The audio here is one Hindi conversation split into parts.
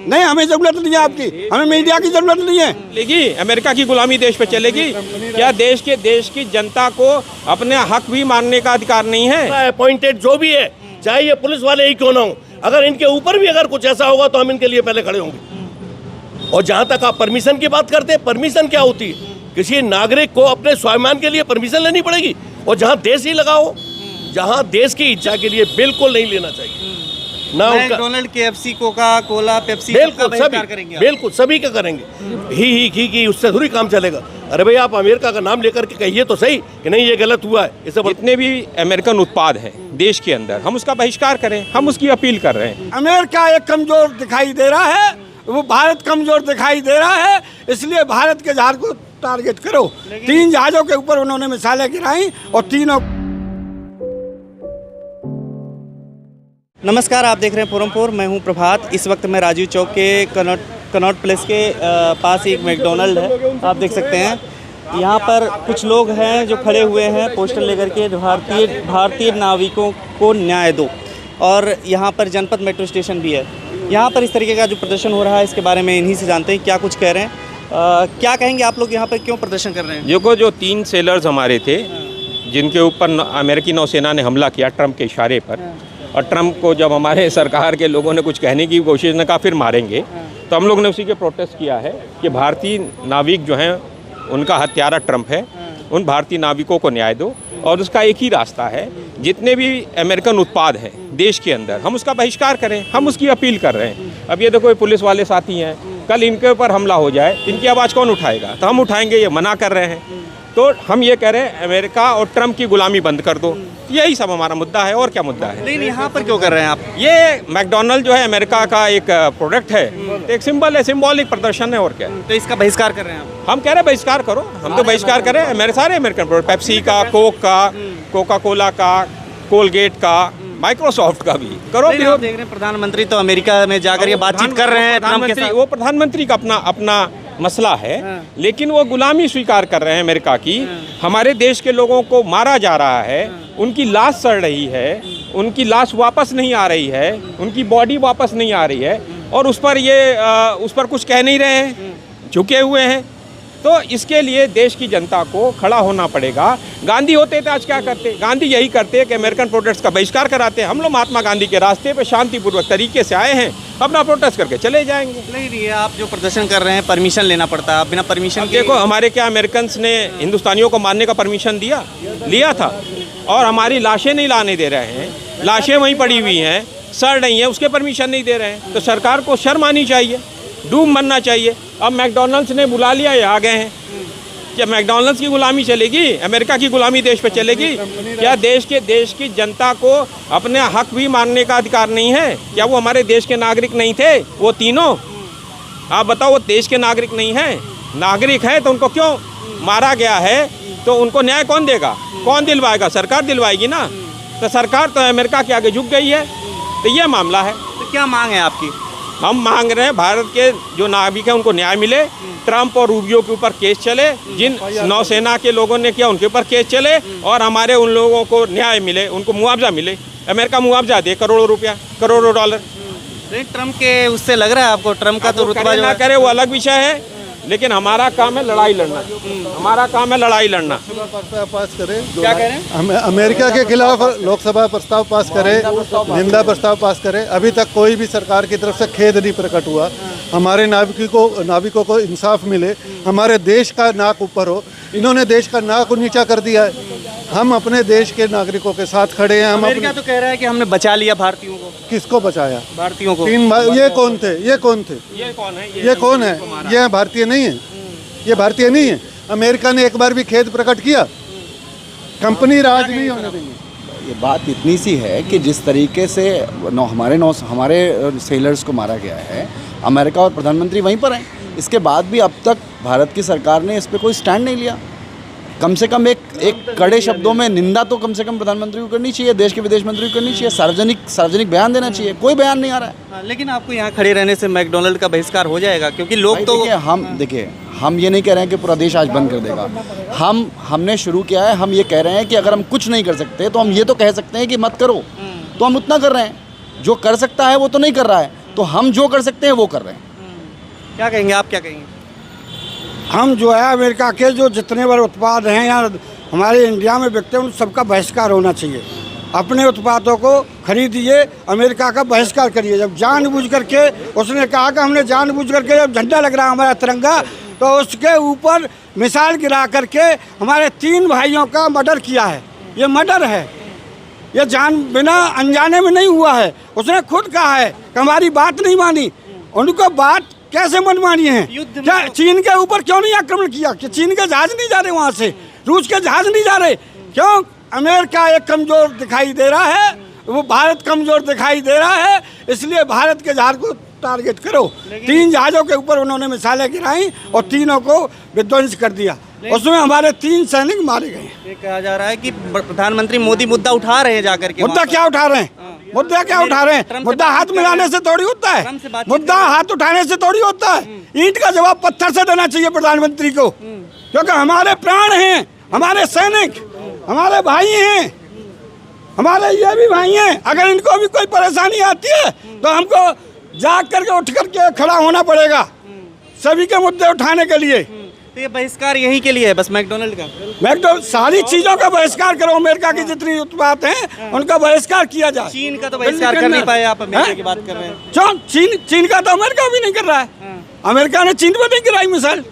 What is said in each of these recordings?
नहीं, हमें जरूरत नहीं है आपकी, हमें मीडिया की जरूरत नहीं है। चलेगी अमेरिका की गुलामी देश पे चलेगी क्या? देश की जनता को अपने हक भी मानने का अधिकार नहीं है? अपॉइंटेड जो भी है, चाहे ये पुलिस वाले ही क्यों ना हो, अगर इनके ऊपर भी अगर कुछ ऐसा होगा तो हम इनके लिए पहले खड़े होंगे। और जहां तक आप परमिशन की बात करते हैं, परमिशन क्या होती है? किसी नागरिक को अपने स्वाभिमान के लिए परमिशन लेनी पड़ेगी, और जहां देश ही लगा हो, जहां देश की इच्छा के लिए बिल्कुल नहीं लेना चाहिए ना। McDonald, KFC, Coca Cola, Pepsi, बिल्कुल सभी का करेंगे। ही उससे थोड़ी काम चलेगा। अरे भाई, आप अमेरिका का नाम लेकर के कहिए तो सही कि नहीं ये गलत हुआ है। इसे जितने भी अमेरिकन उत्पाद हैं देश के अंदर, हम उसका बहिष्कार करें, हम उसकी अपील कर रहे हैं। अमेरिका एक कमजोर दिखाई दे रहा है, वो भारत कमजोर दिखाई दे रहा है, इसलिए भारत के जहाज को टारगेट करो। 3 जहाजों के ऊपर उन्होंने मिसाइलें गिराई और तीनों। नमस्कार, आप देख रहे हैं पुरमपुर। मैं हूं प्रभात। इस वक्त मैं राजीव चौक के कनॉट प्लेस के पास एक मैकडॉनल्ड है, आप देख सकते हैं। यहाँ पर कुछ लोग हैं जो खड़े हुए हैं पोस्टर लेकर के, भारतीय नाविकों को न्याय दो। और यहाँ पर जनपद मेट्रो स्टेशन भी है। यहाँ पर इस तरीके का जो प्रदर्शन हो रहा है, इसके बारे में इन्हीं से जानते हैं क्या कुछ कह रहे हैं। क्या कहेंगे आप लोग, यहाँ पर क्यों प्रदर्शन कर रहे हैं? जो 3 सेलर्स हमारे थे, जिनके ऊपर अमेरिकी नौसेना ने हमला किया ट्रंप के इशारे पर, और ट्रंप को जब हमारे सरकार के लोगों ने कुछ कहने की कोशिश ने कहा फिर मारेंगे, तो हम लोग ने उसी के प्रोटेस्ट किया है कि भारतीय नाविक जो हैं उनका हत्यारा ट्रंप है, उन भारतीय नाविकों को न्याय दो। और उसका एक ही रास्ता है, जितने भी अमेरिकन उत्पाद हैं देश के अंदर, हम उसका बहिष्कार करें, हम उसकी अपील कर रहे हैं। अब ये देखो, ये पुलिस वाले साथी हैं, कल इनके ऊपर हमला हो जाए, इनकी आवाज़ कौन उठाएगा? तो हम उठाएंगे, ये मना कर रहे हैं। तो हम ये कह रहे हैं, अमेरिका और ट्रंप की गुलामी बंद कर दो। यही सब हमारा मुद्दा है, और क्या मुद्दा है? लेकिन यहाँ पर क्यों कर रहे हैं आप? ये मैकडॉनल्ड जो है अमेरिका का एक प्रोडक्ट है, तो एक सिंबल है, सिंबॉलिक प्रदर्शन है, और क्या है? तो इसका बहिष्कार कर रहे हैं आप? हम कह रहे हैं बहिष्कार करो, हम तो बहिष्कार करें। मेरे सारे अमेरिकन प्रोडक्ट, पेप्सी का, कोक का, कोका कोला का, कोलगेट का, माइक्रोसॉफ्ट का भी करो। देख रहे हैं प्रधानमंत्री तो अमेरिका में जाकर ये बातचीत कर रहे हैं ट्रंप के साथ। वो प्रधानमंत्री का अपना मसला है, लेकिन वो गुलामी स्वीकार कर रहे हैं अमेरिका की। हमारे देश के लोगों को मारा जा रहा है, उनकी लाश सड़ रही है, उनकी लाश वापस नहीं आ रही है, उनकी बॉडी वापस नहीं आ रही है, और उस पर कुछ कह नहीं रहे हैं, झुके हुए हैं। तो इसके लिए देश की जनता को खड़ा होना पड़ेगा। गांधी होते थे आज क्या करते? गांधी यही करते कि अमेरिकन प्रोडक्ट्स का बहिष्कार कराते। हम लोग महात्मा गांधी के रास्ते पे शांतिपूर्वक तरीके से आए हैं, अपना प्रोटेस्ट करके चले जाएंगे। नहीं, ये आप जो प्रदर्शन कर रहे हैं, परमिशन लेना पड़ता है, आप बिना परमिशन के। देखो, हमारे क्या अमेरिकन ने हिंदुस्तानियों को मारने का परमिशन लिया था? और हमारी लाशें नहीं लाने दे रहे हैं, लाशें वहीं पड़ी हुई हैं, सड़ रही हैं, उसके परमिशन नहीं दे रहे हैं। तो सरकार को शर्म आनी चाहिए, डूब मरना चाहिए। अब मैकडॉनल्ड्स ने बुला लिया, ये आ गए हैं। क्या मैकडॉनल्ड्स की गुलामी चलेगी? अमेरिका की गुलामी देश पे चलेगी क्या? देश की जनता को अपने हक भी मानने का अधिकार नहीं है क्या? वो हमारे देश के नागरिक नहीं थे वो तीनों? आप बताओ, वो देश के नागरिक नहीं हैं? नागरिक है तो उनको क्यों मारा गया है? तो उनको न्याय कौन देगा, कौन दिलवाएगा? सरकार दिलवाएगी ना। तो सरकार तो अमेरिका के आगे झुक गई है। तो ये मामला है। तो क्या मांग है आपकी? हम मांग रहे हैं भारत के जो नाविक हैं उनको न्याय मिले, ट्रंप और रूबियो के ऊपर केस चले, जिन नौसेना के लोगों ने किया उनके ऊपर केस चले, और हमारे उन लोगों को न्याय मिले, उनको मुआवजा मिले। अमेरिका मुआवजा दे, करोड़ों रुपया, करोड़ों डॉलर। ट्रंप के उससे लग रहा है आपको ट्रंप का तो रुतबा ना करे वो अलग विषय है, लेकिन हमारा काम है लड़ाई लड़ना। हमारा काम है लड़ाई लड़ना। प्रस्ताव पास करें, क्या कह रहे हैं? अमेरिका के खिलाफ लोकसभा प्रस्ताव पास करे, निंदा प्रस्ताव पास करे। अभी तक कोई भी सरकार की तरफ से खेद नहीं प्रकट हुआ। हमारे नाविकों को इंसाफ मिले, हमारे देश का नाक ऊपर हो। इन्होंने देश का नाक नीचा कर दिया है। हम अपने देश के नागरिकों के साथ खड़े हैं। अमेरिका तो कह रहा है कि हमने बचा लिया भारतीयों को। किसको बचाया? भारतीयों को। ये कौन थे? ये कौन थे? ये कौन है? ये भारतीय नहीं है, ये भारतीय नहीं है। अमेरिका ने एक बार भी खेद प्रकट किया? कंपनी राज नहीं होने देंगे। ये बात इतनी सी है कि जिस तरीके से हमारे सेलर्स को मारा गया है, अमेरिका और प्रधानमंत्री वहीं पर हैं। इसके बाद भी अब तक भारत की सरकार ने इस पर कोई स्टैंड नहीं लिया। कम से कम एक कड़े शब्दों में निंदा तो कम से कम प्रधानमंत्री को करनी चाहिए, देश के विदेश मंत्री को करनी चाहिए, सार्वजनिक बयान देना चाहिए। कोई बयान नहीं आ रहा है। लेकिन आपको यहाँ खड़े रहने से मैकडॉनल्ड का बहिष्कार हो जाएगा? क्योंकि लोग तो देखिए, हम ये नहीं कह रहे हैं कि पूरा देश आज बंद कर देगा। हमने शुरू किया है। हम ये कह रहे हैं कि अगर हम कुछ नहीं कर सकते तो हम ये तो कह सकते हैं कि मत करो, तो हम उतना कर रहे हैं। जो कर सकता है वो तो नहीं कर रहा है। तो हम जो कर सकते हैं वो कर रहे हैं। क्या कहेंगे आप, क्या कहेंगे? हम जो है अमेरिका के जो जितने बड़े उत्पाद हैं या हमारे इंडिया में बिकते हैं उन सबका बहिष्कार होना चाहिए। अपने उत्पादों को खरीदिए, अमेरिका का बहिष्कार करिए। जब जानबूझ करके उसने कहा कि हमने जानबूझ करके जब झंडा लग रहा है हमारा तिरंगा, तो उसके ऊपर मिसाइल गिरा करके हमारे 3 भाइयों का मर्डर किया है। ये मर्डर है, ये जान बिना अनजाने में नहीं हुआ है। उसने खुद कहा है कि हमारी बात नहीं मानी। उनको बात कैसे मनमानी है? क्या चीन के ऊपर क्यों नहीं आक्रमण किया? कि चीन के जहाज नहीं जा रहे वहाँ से, रूस के जहाज नहीं जा रहे? क्यों? अमेरिका एक कमज़ोर दिखाई दे रहा है, वो भारत कमज़ोर दिखाई दे रहा है, इसलिए भारत के जहाज को टारगेट करो। 3 जहाज़ों के ऊपर उन्होंने मिसाइलें गिराई और तीनों को विध्वंस कर दिया। उसमें हमारे 3 सैनिक मारे गए। ये कहा जा रहा है कि प्रधानमंत्री मोदी मुद्दा उठा रहे हैं जाकर के। मुद्दा क्या उठा रहे हैं? मुद्दा क्या उठा रहे हैं? मुद्दा हाथ मिलाने से थोड़ी होता है, मुद्दा हाथ उठाने से थोड़ी होता है। ईंट का जवाब पत्थर से देना चाहिए प्रधानमंत्री को, क्योंकि हमारे प्राण हैं, हमारे सैनिक, हमारे भाई हैं, हमारे ये भी भाई हैं। अगर इनको भी कोई परेशानी आती है तो हमको जाग करके उठ करके खड़ा होना पड़ेगा सभी के मुद्दे उठाने के लिए। तो ये बहिष्कार यहीं के लिए है बस मैकडोनल्ड का? मैकडोनल्ड सारी चीजों का बहिष्कार करो। अमेरिका की जितनी उत्पाद हैं उनका बहिष्कार किया जाए। चीन का तो बहिष्कार कर नहीं पाए आप, अमेरिका की बात कर रहे हैं। चीन का तो अमेरिका भी नहीं कर रहा है। अमेरिका ने चीन पे नहीं गिराई मिसाइल,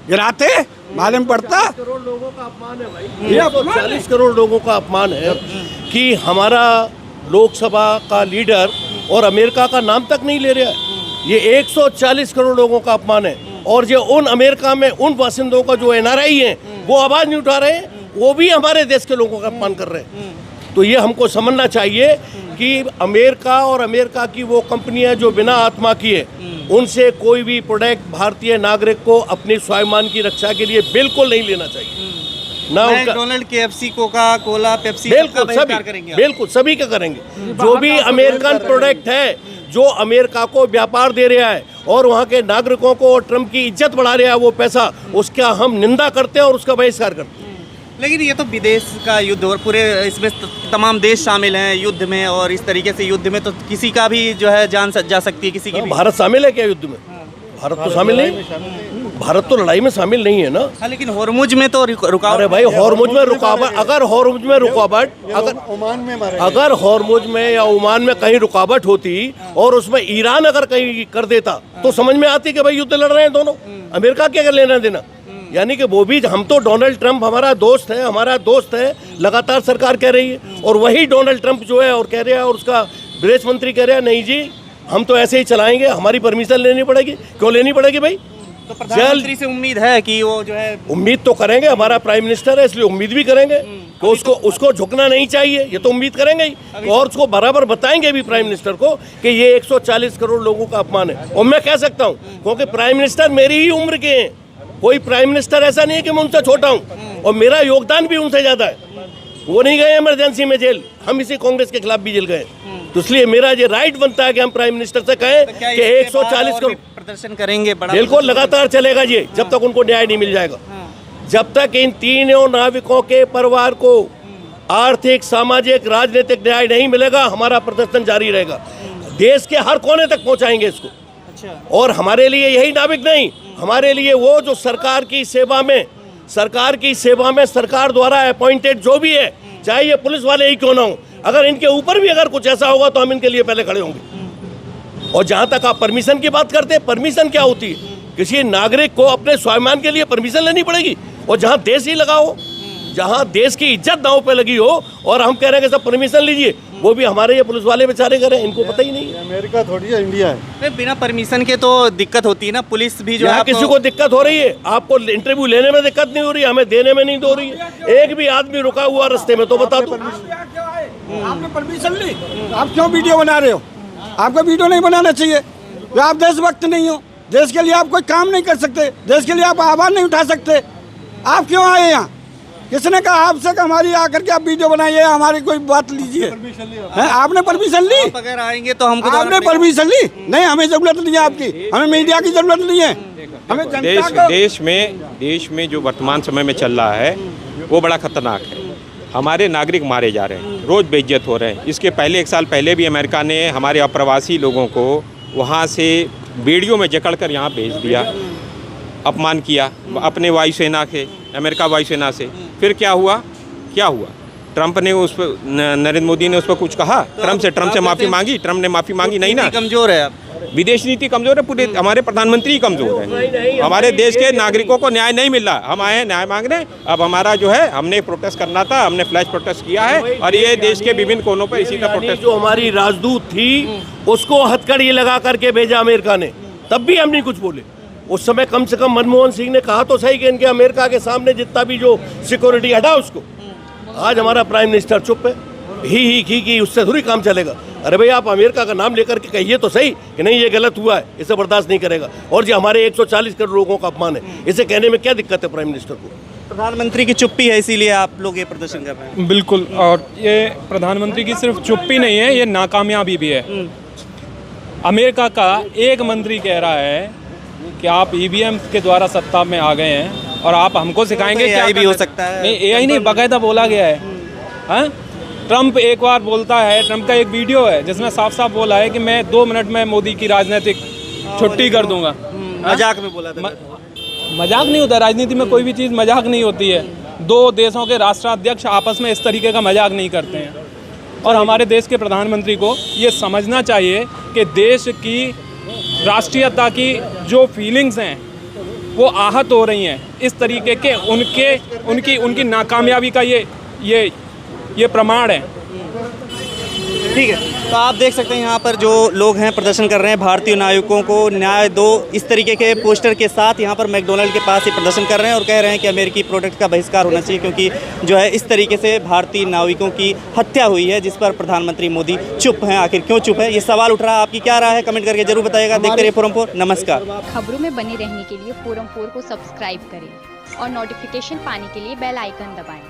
गिराते मालूम पड़ता। करोड़ लोगों का अपमान है भाई, ये 40 करोड़ लोगों का अपमान है कि हमारा लोकसभा का लीडर और अमेरिका का नाम तक नहीं ले रहा है। ये 140 करोड़ लोगों का अपमान है। और जो उन अमेरिका में उन बासिंदों का जो NRI हैं वो आवाज़ नहीं उठा रहे, वो भी हमारे देश के लोगों का अपमान कर रहे हैं। तो ये हमको समझना चाहिए कि अमेरिका और अमेरिका की वो कंपनियां जो बिना आत्मा की है, उनसे कोई भी प्रोडक्ट भारतीय नागरिक को अपनी स्वाभिमान की रक्षा के लिए बिल्कुल नहीं लेना चाहिए। ना McDonald, KFC, Coca Cola, Pepsi, बिल्कुल सभी, बिल्कुल सभी का करेंगे। जो भी अमेरिकन प्रोडक्ट है जो अमेरिका को व्यापार दे रहा है और वहाँ के नागरिकों को और ट्रम्प की इज्जत बढ़ा रहा है वो पैसा, उसका हम निंदा करते हैं और उसका बहिष्कार करते हैं। लेकिन ये तो विदेश का युद्ध और पूरे इसमें तमाम देश शामिल हैं युद्ध में, और इस तरीके से युद्ध में तो किसी का भी जो है जान जा सकती है, किसी की भी। भारत शामिल है क्या युद्ध में? भारत तो शामिल नहीं, भारत तो लड़ाई में शामिल नहीं है ना। हाँ, लेकिन हॉर्मुज में तो रुकावट। अरे भाई हॉर्मुज में रुकावट, अगर हॉर्मुज में रुकावट, अगर हॉर्मुज में या ओमान में कहीं रुकावट होती और उसमें ईरान अगर कहीं कर देता तो समझ में आती कि भाई युद्ध लड़ रहे हैं दोनों, अमेरिका क्या कर लेना देना। यानी कि वो भी, हम तो डोनाल्ड ट्रंप हमारा दोस्त है, लगातार सरकार कह रही है, और वही डोनाल्ड ट्रंप जो है और कह रहा है, और उसका विदेश मंत्री कह रहा है नहीं जी हम तो ऐसे ही चलाएंगे, हमारी परमिशन लेनी पड़ेगी। क्यों लेनी पड़ेगी भाई? तो प्रधानमंत्री से उम्मीद है कि वो जो है, उम्मीद तो करेंगे, हमारा प्राइम मिनिस्टर है इसलिए उम्मीद भी करेंगे। तो उसको झुकना नहीं चाहिए, ये तो उम्मीद करेंगे ही, और उसको बराबर बताएंगे भी प्राइम मिनिस्टर को कि ये 140 करोड़ लोगों का अपमान है। और मैं कह सकता हूँ क्योंकि प्राइम मिनिस्टर मेरी ही उम्र के हैं, कोई प्राइम मिनिस्टर ऐसा नहीं है कि मैं उनसे छोटा हूँ, और मेरा योगदान भी उनसे ज़्यादा है। वो नहीं गए इमरजेंसी में जेल, हम इसी कांग्रेस के खिलाफ भी जेल गए। तो इसलिए मेरा ये राइट बनता है कि हम प्राइम मिनिस्टर से कहें कि 140 करोड़ प्रदर्शन करेंगे। बिल्कुल लगातार चलेगा ये, जब तक उनको न्याय नहीं मिल जाएगा। जब तक इन तीनों नाविकों के परिवार को आर्थिक, सामाजिक, राजनीतिक न्याय नहीं मिलेगा, हमारा प्रदर्शन जारी रहेगा। देश के हर कोने तक पहुंचाएंगे इसको। और हमारे लिए यही नाविक नहीं, हमारे लिए वो जो सरकार की सेवा में सरकार द्वारा अपॉइंटेड जो भी है, चाहे ये पुलिस वाले ही क्यों ना हो, अगर इनके ऊपर भी अगर कुछ ऐसा होगा तो हम इनके लिए पहले खड़े होंगे। और जहाँ तक आप परमिशन की बात करते हैं, परमिशन क्या होती है? किसी नागरिक को अपने स्वाभिमान के लिए परमिशन लेनी पड़ेगी, और जहाँ देश ही लगा हो, जहाँ देश की इज्जत दांव पे लगी हो, और हम कह रहे हैं कि सब परमिशन लीजिए, वो भी हमारे ये पुलिस वाले बेचारे करें, इनको पता ही नहीं है। अमेरिका थोड़ी है, इंडिया है। बिना परमिशन के तो दिक्कत होती है ना, पुलिस भी जो है किसी को दिक्कत हो रही है, आपको इंटरव्यू लेने में दिक्कत नहीं हो रही, हमें देने में नहीं हो रही है। एक भी आदमी रुका हुआ रास्ते में तो बता दो। आपने परमिशन ली, आप क्यों वीडियो बना रहे हो? आपको वीडियो नहीं बनाना चाहिए, तो आप देशभक्त नहीं हो, देश के लिए आप कोई काम नहीं कर सकते, देश के लिए आप आवाज़ नहीं उठा सकते। आप क्यों आए यहाँ? किसने कहा आपसे कि हमारी आकर के आप वीडियो बनाइए, हमारी कोई बात लीजिए? आपने परमिशन ली? अगर आएंगे तो हमको, आपने परमिशन ली? नहीं, हमें जरूरत नहीं है आपकी, हमें मीडिया की जरूरत नहीं है, हमें जनता देश में जो वर्तमान समय में चल रहा है वो बड़ा खतरनाक है। हमारे नागरिक मारे जा रहे हैं, रोज़ बेइज्जत हो रहे हैं। इसके पहले 1 साल पहले भी अमेरिका ने हमारे अप्रवासी लोगों को वहाँ से बेड़ियों में जकड़ कर यहाँ भेज दिया, अपमान किया अपने वायुसेना के, अमेरिका वायुसेना से। फिर क्या हुआ? ट्रंप ने उस पर, नरेंद्र मोदी ने उस पर कुछ कहा? ट्रंप से माफ़ी मांगी? ट्रंप ने माफ़ी मांगी? नहीं ना। कमज़ोर है आप। विदेश नीति कमज़ोर है, पूरे हमारे प्रधानमंत्री ही कमज़ोर है। हमारे देश के नागरिकों को न्याय नहीं मिल रहा। हम आए हैं न्याय मांगने। अब हमारा जो है, हमने प्रोटेस्ट करना था, हमने फ्लैश प्रोटेस्ट किया है और ये देश के विभिन्न कोनों पर इसी का प्रोटेस्ट। जो हमारी राजदूत थी उसको हथकड़ी लगा करके भेजा अमेरिका ने, तब भी हम नहीं कुछ बोले। उस समय कम से कम मनमोहन सिंह ने कहा तो सही कि इनके अमेरिका के सामने जितना भी जो सिक्योरिटी हटा उसको। आज हमारा प्राइम मिनिस्टर चुप है, ही उससे थोड़ी काम चलेगा। अरे भाई, आप अमेरिका का नाम लेकर के कहिए तो सही कि नहीं ये गलत हुआ है, इसे बर्दाश्त नहीं करेगा। और जी हमारे 140 करोड़ लोगों का अपमान है, इसे कहने में क्या दिक्कत है प्राइम मिनिस्टर को? प्रधानमंत्री की चुप्पी है, इसीलिए आप लोग ये प्रदर्शन कर रहे हैं। बिल्कुल, और ये प्रधानमंत्री की सिर्फ चुप्पी नहीं है, ये नाकामयाबी भी है। अमेरिका का एक मंत्री कह रहा है कि आप ईवीएम के द्वारा सत्ता में आ गए हैं और आप हमको सिखाएंगे क्या भी हो सकता है। नहीं, एआई नहीं, बाकायदा बोला गया है। हाँ, ट्रंप एक बार बोलता है, ट्रंप का एक वीडियो है जिसमें साफ साफ बोला है कि मैं 2 मिनट में मोदी की राजनीतिक छुट्टी कर दूंगा। मजाक में बोला था। मजाक नहीं होता, राजनीति में कोई भी चीज़ मजाक नहीं होती है। 2 देशों के राष्ट्राध्यक्ष आपस में इस तरीके का मजाक नहीं करते हैं। और हमारे देश के प्रधानमंत्री को ये समझना चाहिए कि देश की राष्ट्रीयता की जो फीलिंग्स हैं वो आहत हो रही हैं। इस तरीके के उनकी नाकामयाबी का ये प्रमाण है। ठीक है, तो आप देख सकते हैं यहाँ पर जो लोग हैं प्रदर्शन कर रहे हैं, भारतीय नाविकों को न्याय दो, इस तरीके के पोस्टर के साथ यहाँ पर मैकडॉनल्ड के पास ही प्रदर्शन कर रहे हैं और कह रहे हैं कि अमेरिकी प्रोडक्ट का बहिष्कार होना चाहिए, क्योंकि जो है इस तरीके से भारतीय नाविकों की हत्या हुई है, जिस पर प्रधानमंत्री मोदी चुप हैं। आखिर क्यों चुप है, ये सवाल उठ रहा है। आपकी क्या राय है, कमेंट करके जरूर बताइएगा। देखते रहिए फोरम 4। नमस्कार। खबरों में बने रहने के लिए फोरम 4 को सब्सक्राइब करें और नोटिफिकेशन पाने के लिए बेल आइकन दबाएं।